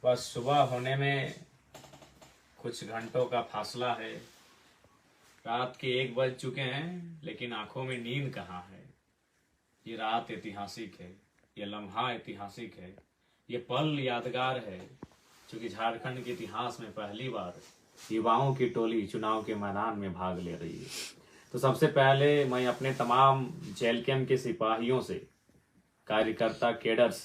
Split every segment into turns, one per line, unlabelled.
बस सुबह होने में कुछ घंटों का फासला है। रात के 1 बज चुके हैं, लेकिन आंखों में नींद कहाँ है। ये रात ऐतिहासिक है, ये लम्हा ऐतिहासिक है, ये पल यादगार है, क्योंकि झारखंड के इतिहास में पहली बार युवाओं की टोली चुनाव के मैदान में भाग ले रही है। तो सबसे पहले मैं अपने तमाम जेल कैंप के सिपाहियों से, कार्यकर्ता, केडर्स,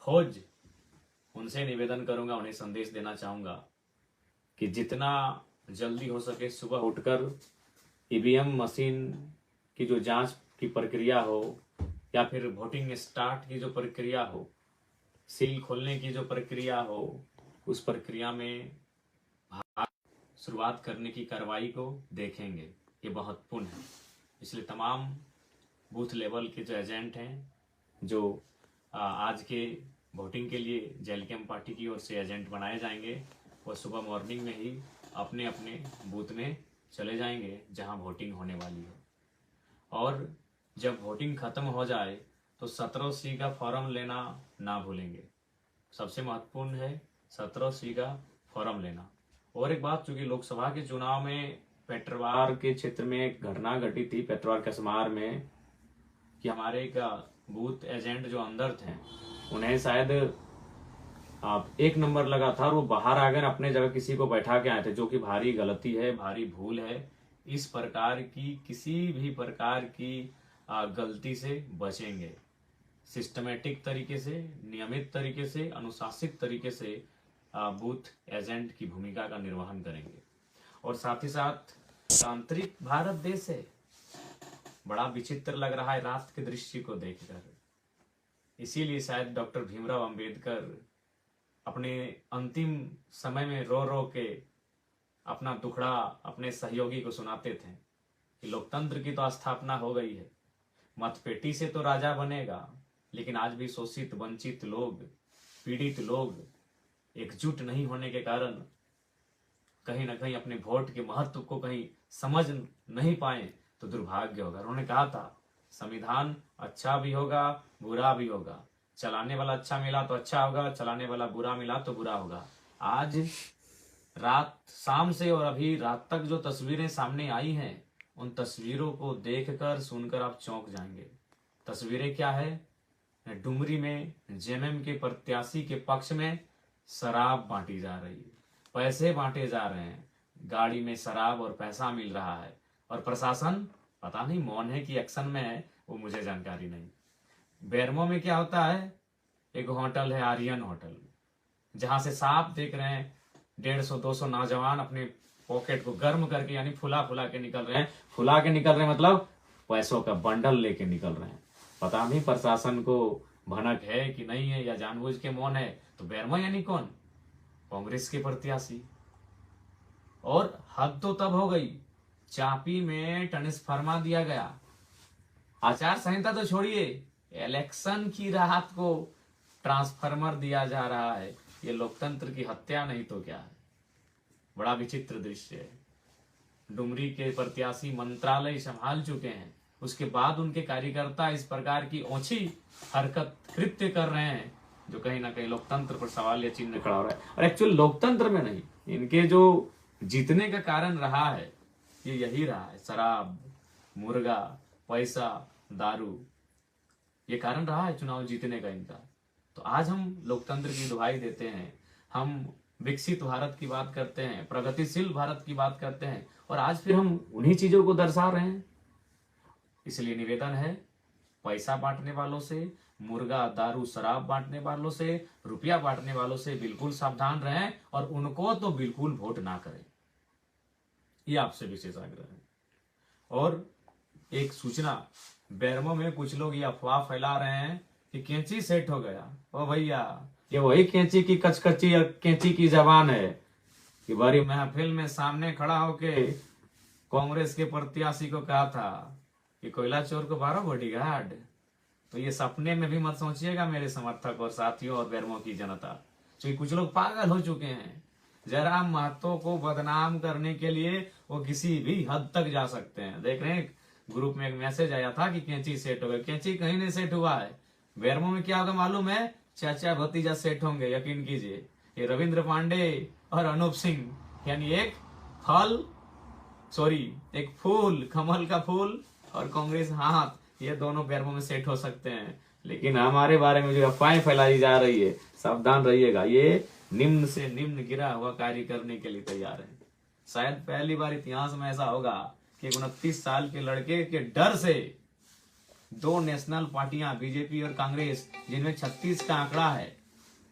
फौज, उनसे निवेदन करूंगा, उन्हें संदेश देना चाहूंगा कि जितना जल्दी हो सके सुबह उठकर ईवीएम मशीन की जो जांच की प्रक्रिया हो, या फिर वोटिंग स्टार्ट की जो प्रक्रिया हो, सील खोलने की जो प्रक्रिया हो, उस प्रक्रिया में शुरुआत करने की कार्रवाई को देखेंगे। ये महत्वपूर्ण है। इसलिए तमाम बूथ लेवल के जो एजेंट हैं, जो आज के वोटिंग के लिए जेल कैंप पार्टी की ओर से एजेंट बनाए जाएंगे, वो सुबह मॉर्निंग में ही अपने अपने बूथ में चले जाएंगे जहां वोटिंग होने वाली हो। और जब वोटिंग खत्म हो जाए तो 17C का फॉर्म लेना ना भूलेंगे। सबसे महत्वपूर्ण है 17C का फॉर्म लेना। और एक बात, चूंकि लोकसभा के चुनाव में पेट्रवार के क्षेत्र में एक घटना घटी थी, पेट्रवार कसमार में, कि हमारे एक बूथ एजेंट जो अंदर थे, उन्हें शायद 1 नंबर लगा था और वो बाहर आ गए, अपने जगह किसी को बैठा के आए थे, जो कि भारी गलती है, भारी भूल है। इस प्रकार की किसी भी प्रकार की गलती से बचेंगे। सिस्टमेटिक तरीके से, नियमित तरीके से, अनुशासित तरीके से बूथ एजेंट की भूमिका का निर्वहन करेंगे। और साथ ही साथ तांत्रिक भारत देश है, बड़ा विचित्र लग रहा है रात के दृश्य को देखकर। इसीलिए शायद डॉक्टर भीमराव अंबेडकर अपने अंतिम समय में रो रो के अपना दुखड़ा अपने सहयोगी को सुनाते थे कि लोकतंत्र की तो स्थापना हो गई है, मतपेटी से तो राजा बनेगा, लेकिन आज भी शोषित, वंचित लोग, पीड़ित लोग एकजुट नहीं होने के कारण कहीं ना कहीं अपने वोट के महत्व को कहीं समझ नहीं पाए, तो दुर्भाग्य होगा। उन्होंने कहा था संविधान अच्छा भी होगा, बुरा भी होगा, चलाने वाला अच्छा मिला तो अच्छा होगा, चलाने वाला बुरा मिला तो बुरा होगा। आज रात, शाम से और अभी रात तक जो तस्वीरें सामने आई हैं, उन तस्वीरों को देखकर, सुनकर आप चौंक जाएंगे। तस्वीरें क्या है? डुमरी में जेएमएम के प्रत्याशी के पक्ष में शराब बांटी जा रही है, पैसे बांटे जा रहे हैं, गाड़ी में शराब और पैसा मिल रहा है, और प्रशासन पता नहीं मौन है कि एक्शन में है, वो मुझे जानकारी नहीं। बेरमो में क्या होता है? एक होटल है, आर्यन होटल, जहां से साफ देख रहे हैं 150-200 नौजवान अपने पॉकेट को गर्म करके, यानी फुला फुला के निकल रहे हैं। फुला के निकल रहे हैं मतलब पैसों का बंडल लेके निकल रहे हैं। पता नहीं प्रशासन को भनक है कि नहीं है, या जानबूझ के मौन है। तो बेरमो यानी कौन? कांग्रेस के प्रत्याशी। और हद तो तब हो गई, चापी में ट्रांसफार्मा दिया गया। आचार संहिता तो छोड़िए, इलेक्शन की राहत को ट्रांसफार्मर दिया जा रहा है। ये लोकतंत्र की हत्या नहीं तो क्या है? बड़ा विचित्र दृश्य है। डुमरी के प्रत्याशी मंत्रालय संभाल चुके हैं, उसके बाद उनके कार्यकर्ता इस प्रकार की ओछी हरकत, कृत्य कर रहे हैं, जो कहीं ना कहीं लोकतंत्र पर सवाल या चिन्ह खड़ा हो रहा है। और एक्चुअल लोकतंत्र में नहीं, इनके जो जीतने का कारण रहा है, ये यही रहा है, शराब, मुर्गा, पैसा, दारू, ये कारण रहा है चुनाव जीतने का इनका। तो आज हम लोकतंत्र की दुहाई देते हैं, हम विकसित भारत की बात करते हैं, प्रगतिशील भारत की बात करते हैं, और आज फिर हम उन्हीं चीजों को दर्शा रहे हैं। इसलिए निवेदन है, पैसा बांटने वालों से, मुर्गा, दारू, शराब बांटने वालों से, रुपया बांटने वालों से बिल्कुल सावधान रहें, और उनको तो बिल्कुल वोट ना करें। ये आपसे विशेष आग्रह है। और एक सूचना, बेरमो में कुछ लोग ये अफवाह फैला रहे हैं कि कैंची सेट हो गया। ओ भैया, ये वही कैंची की कचकची और कैंची की जबान है कि बड़ी महफिल में सामने खड़ा होके कांग्रेस के प्रत्याशी को कहा था कि कोयला चोर को 12 बॉडीगार्ड। तो ये सपने में भी मत सोचिएगा मेरे समर्थक और साथियों और बेरमो की जनता, क्योंकि कुछ लोग पागल हो चुके हैं। जयराम महतो को बदनाम करने के लिए वो किसी भी हद तक जा सकते हैं। देख रहे हैं, ग्रुप में एक मैसेज आया था कि कैंची सेट हो गया। कैंची कहीं नहीं सेट हुआ है। बेरमो में क्या होगा मालूम है? चाचा भतीजा सेट होंगे, यकीन कीजिए। ये रविंद्र पांडे और अनूप सिंह, यानी एक फूल, कमल का फूल और कांग्रेस हाथ, ये दोनों पैरों में सेट हो सकते हैं। लेकिन हमारे बारे में जो अफवाहें फैलाई जा रही है, सावधान रहिएगा, ये निम्न से निम्न गिरा हुआ कार्य करने के लिए तैयार है। शायद पहली बार इतिहास में ऐसा होगा कि 29 साल के लड़के के डर से दो नेशनल पार्टियां बीजेपी और कांग्रेस, जिनमें 36 का आंकड़ा है,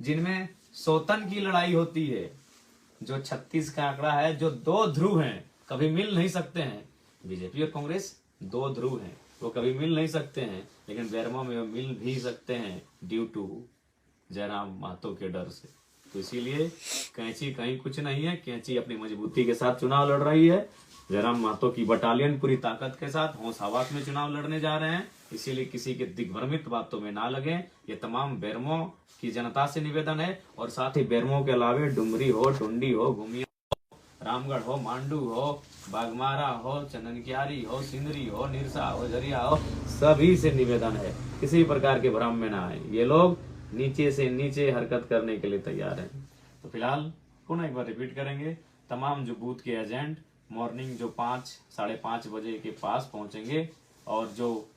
जिनमें सौतन की लड़ाई होती है, जो 36 का आंकड़ा है, जो दो ध्रुव हैं, कभी मिल नहीं सकते हैं। बीजेपी और कांग्रेस दो ध्रुव हैं, वो कभी मिल नहीं सकते हैं, लेकिन बेरमो में वो मिल भी सकते हैं ड्यू टू जयराम महतो के डर से। तो इसीलिए कैंची कहीं कुछ नहीं है, कैंची अपनी मजबूती के साथ चुनाव लड़ रही है। जयराम महतो की बटालियन पूरी ताकत के साथ होश हवास में चुनाव लड़ने जा रहे हैं। इसीलिए किसी के दिग्भ्रमित बातों में ना लगे। ये तमाम बेरमो की जनता से निवेदन है, और साथ ही बेरमो के अलावे डुमरी हो, टुंडी हो, घुमिया, रामगढ़ हो, मांडू हो, बागमारा हो, चंदनकियारी हो, सिंदरी हो, निरसा हो, झरिया हो, सभी से निवेदन है किसी प्रकार के भ्रम में ना आए। ये लोग नीचे से नीचे हरकत करने के लिए तैयार हैं। तो फिलहाल पुनः एक बार रिपीट करेंगे, तमाम जो बूथ के एजेंट मॉर्निंग जो 5-5:30 बजे के पास पहुंचेंगे, और जो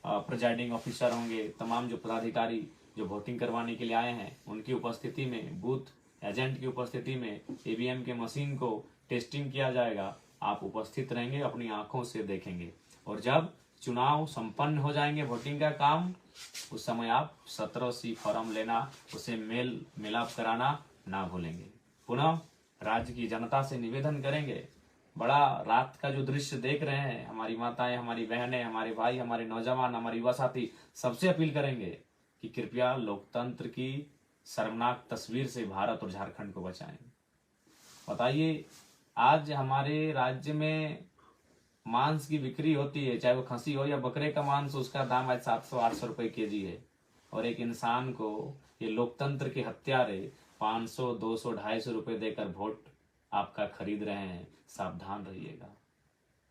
प्रिजाइडिंग ऑफिसर होंगे, तमाम जो पदाधिकारी जो वोटिंग करवाने के लिए आए हैं, उनकी उपस्थिति में, बूथ एजेंट की उपस्थिति में ईवीएम के मशीन को टेस्टिंग किया जाएगा। आप उपस्थित रहेंगे, अपनी आंखों से देखेंगे, और जब चुनाव संपन्न हो जाएंगे, वोटिंग का काम, उस समय आप 17C फॉर्म लेना, उसे मेल मिलाप कराना ना भूलेंगे। पुनः राज्य की जनता से निवेदन करेंगे, बड़ा रात का जो दृश्य देख रहे हैं, हमारी माताएं, हमारी बहनें, हमारे भाई, हमारे नौजवान, हमारे युवा साथी, सबसे अपील करेंगे कि कृपया लोकतंत्र की शर्मनाक तस्वीर से भारत और झारखंड को बचाएं। बताइए, आज हमारे राज्य में मांस की बिक्री होती है, चाहे वो खसी हो या बकरे का मांस, उसका दाम आज 700-800 रुपए केजी है, और एक इंसान को ये लोकतंत्र के हत्यारे 500, 200, 250 रुपए देकर वोट आपका खरीद रहे हैं। सावधान रहिएगा।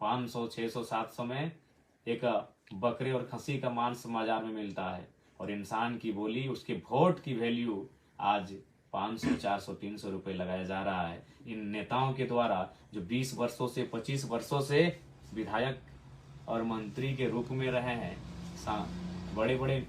500, 600, 700 में एक बकरे और खसी का मांस बाजार में मिलता है, और इंसान की बोली, उसके वोट की वैल्यू आज 500, 400, 300 रुपए लगाया जा रहा है इन नेताओं के द्वारा, जो 20 वर्षों से 25 वर्षों से विधायक और मंत्री के रूप में रहे हैं, बड़े बड़े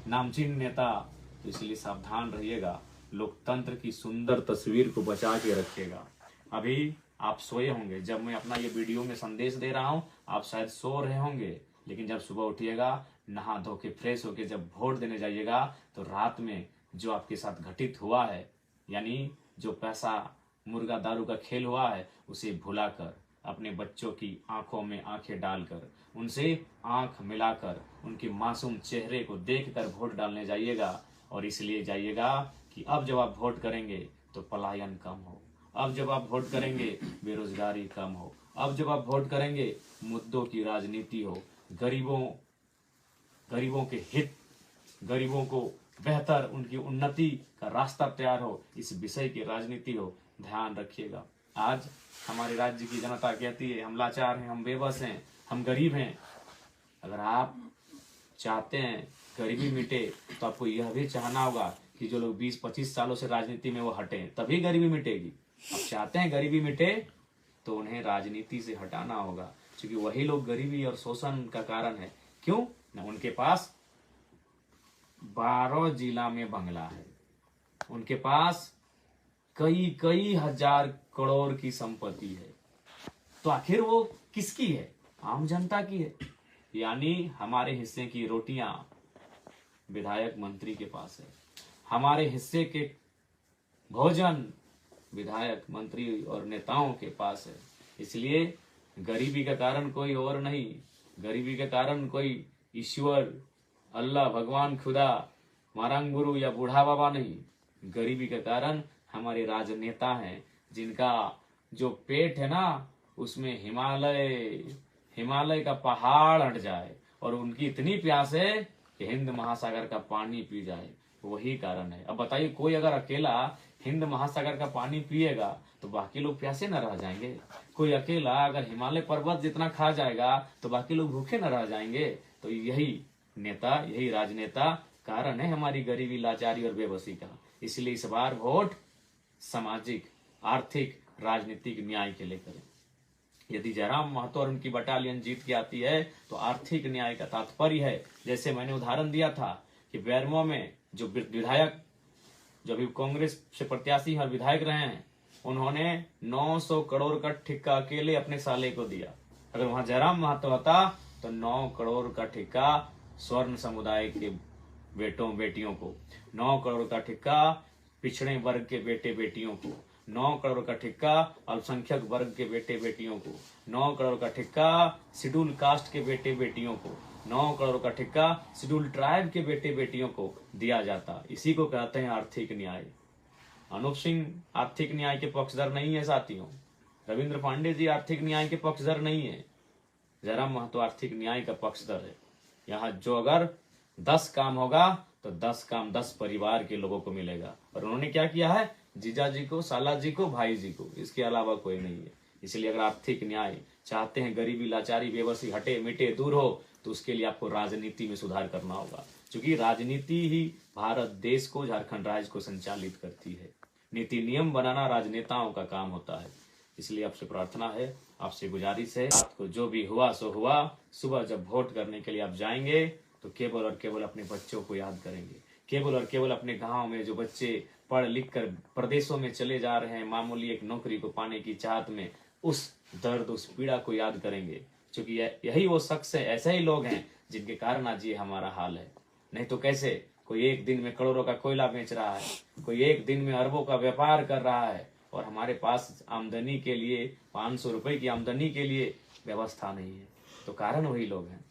नामचीन नेता। तो इसलिए सावधान रहिएगा, लोकतंत्र की सुंदर तस्वीर को बचा के रखिएगा। अभी आप सोए होंगे, जब मैं अपना ये वीडियो में संदेश दे रहा हूँ, आप शायद सो रहे होंगे, लेकिन जब सुबह उठिएगा, नहा धो के फ्रेश होके जब वोट देने जाइएगा, तो रात में जो आपके साथ घटित हुआ है, यानी जो पैसा मुर्गा दारू का खेल हुआ है, उसे भुलाकर, अपने बच्चों की आंखों में आंखें डालकर, उनसे आंख मिलाकर, उनके मासूम चेहरे को देखकर वोट डालने जाइएगा। और इसलिए जाइएगा कि अब जब आप वोट करेंगे तो पलायन कम हो, अब जब आप वोट करेंगे बेरोजगारी कम हो, अब जब आप वोट करेंगे मुद्दों की राजनीति हो, गरीबों के हित, गरीबों को बेहतर, उनकी उन्नति का रास्ता तैयार हो, इस विषय की राजनीति हो। ध्यान रखिएगा। आज हमारे राज्य की जनता कहती है, हम लाचार हैं, हम बेबस हैं, हम गरीब हैं। अगर आप चाहते हैं गरीबी मिटे, तो आपको यह भी चाहना होगा कि जो लोग 20-25 सालों से राजनीति में वो हटे, तभी गरीबी मिटेगी। आप चाहते हैं गरीबी मिटे, तो उन्हें राजनीति से हटाना होगा, क्योंकि वही लोग गरीबी और शोषण का कारण है। क्यों? ना उनके पास 12 जिला में बंगला है, उनके पास कई हजार करोड़ की संपत्ति है, तो आखिर वो किसकी है? आम जनता की है। यानी हमारे हिस्से की रोटियां विधायक मंत्री के पास है, हमारे हिस्से के भोजन विधायक मंत्री और नेताओं के पास है। इसलिए गरीबी का कारण कोई और नहीं, गरीबी का कारण कोई ईश्वर, अल्लाह, भगवान, खुदा, मारंग गुरु या बूढ़ा बाबा नहीं। गरीबी का कारण हमारे राजनेता हैं, जिनका जो पेट है ना, उसमें हिमालय का पहाड़ हट जाए, और उनकी इतनी प्यास है कि हिंद महासागर का पानी पी जाए, वही कारण है। अब बताइए, कोई अगर अकेला हिंद महासागर का पानी पिएगा तो बाकी लोग प्यासे न रह जाएंगे? कोई अकेला अगर हिमालय पर्वत जितना खा जाएगा तो बाकी लोग भूखे न रह जाएंगे? तो यही नेता, यही राजनेता कारण है हमारी गरीबी, लाचारी और बेबसी का। इसलिए इस बार वोट सामाजिक, आर्थिक, राजनीतिक न्याय के लिए करें। यदि जयराम महतो और उनकी बटालियन जीत के आती है तो आर्थिक न्याय का तात्पर्य है, जैसे मैंने उदाहरण दिया था कि बेरमो में जो विधायक, जो अभी कांग्रेस से प्रत्याशी और विधायक रहे हैं, उन्होंने 900 करोड़ का ठेका अकेले अपने साले को दिया। अगर वहां जयराम महतो होता तो 9 करोड़ का ठेका स्वर्ण समुदाय के बेटों बेटियों को, 9 करोड़ का ठेका पिछड़े वर्ग के बेटे बेटियों को, 9 करोड़ का ठेका अल्पसंख्यक वर्ग के बेटे बेटियों को, 9 करोड़ का ठेका शेड्यूल कास्ट के बेटे बेटियों को, 9 करोड़ का ठेका शेड्यूल ट्राइब के बेटे बेटियों को दिया जाता। इसी को कहते हैं आर्थिक न्याय। अनूप सिंह आर्थिक न्याय के पक्षधर नहीं है साथियों। रविंद्र पांडे जी आर्थिक न्याय के पक्षधर नहीं है। जयराम महतो आर्थिक न्याय का पक्षधर है। यहाँ जो अगर 10 काम होगा तो 10 काम 10 परिवार के लोगों को मिलेगा। और उन्होंने क्या किया है? जीजा जी को, साला जी को, भाई जी को, इसके अलावा कोई नहीं है। इसलिए अगर आर्थिक न्याय चाहते हैं, गरीबी, लाचारी, बेबसी हटे मिटे दूर हो, तो उसके लिए आपको राजनीति में सुधार करना होगा, क्योंकि राजनीति ही भारत देश को, झारखंड राज्य को संचालित करती है। नीति नियम बनाना राजनेताओं का काम होता है। इसलिए आपसे प्रार्थना है, आपसे गुजारिश है, रात को जो भी हुआ सो हुआ, सुबह जब वोट करने के लिए आप जाएंगे तो केवल और केवल अपने बच्चों को याद करेंगे। केवल और केवल अपने गांव में जो बच्चे पढ़ लिख कर प्रदेशों में चले जा रहे हैं मामूली एक नौकरी को पाने की चाहत में, उस दर्द, उस पीड़ा को याद करेंगे, क्योंकि यही वो शख्स है, ऐसे ही लोग हैं जिनके कारण आज ये हमारा हाल है। नहीं तो कैसे कोई एक दिन में करोड़ों का कोयला बेच रहा है, कोई एक दिन में अरबों का व्यापार कर रहा है, और हमारे पास आमदनी के लिए 500 रुपए की आमदनी के लिए व्यवस्था नहीं है। तो कारण वही लोग हैं।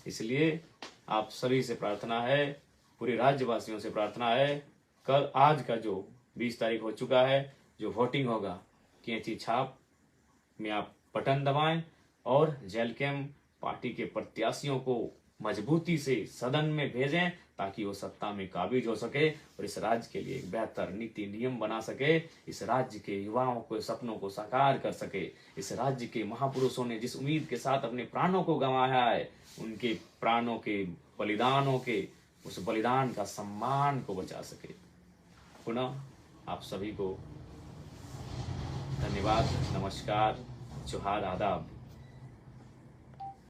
इसलिए आप सभी से प्रार्थना है, पूरे राज्यवासियों से प्रार्थना है, कल आज का जो 20 तारीख हो चुका है, जो वोटिंग होगा, कैंची छाप में आप बटन दबाएं और जेलकेम पार्टी के प्रत्याशियों को मजबूती से सदन में भेजें, ताकि वो सत्ता में काबिज हो सके और इस राज्य के लिए एक बेहतर नीति नियम बना सके, इस राज्य के युवाओं को सपनों को साकार कर सके। इस राज्य के महापुरुषों ने जिस उम्मीद के साथ अपने प्राणों को गंवाया है, उनके प्राणों के बलिदानों के उस बलिदान का सम्मान को बचा सके। पुनः आप सभी को धन्यवाद, नमस्कार, जोहार, आदाब।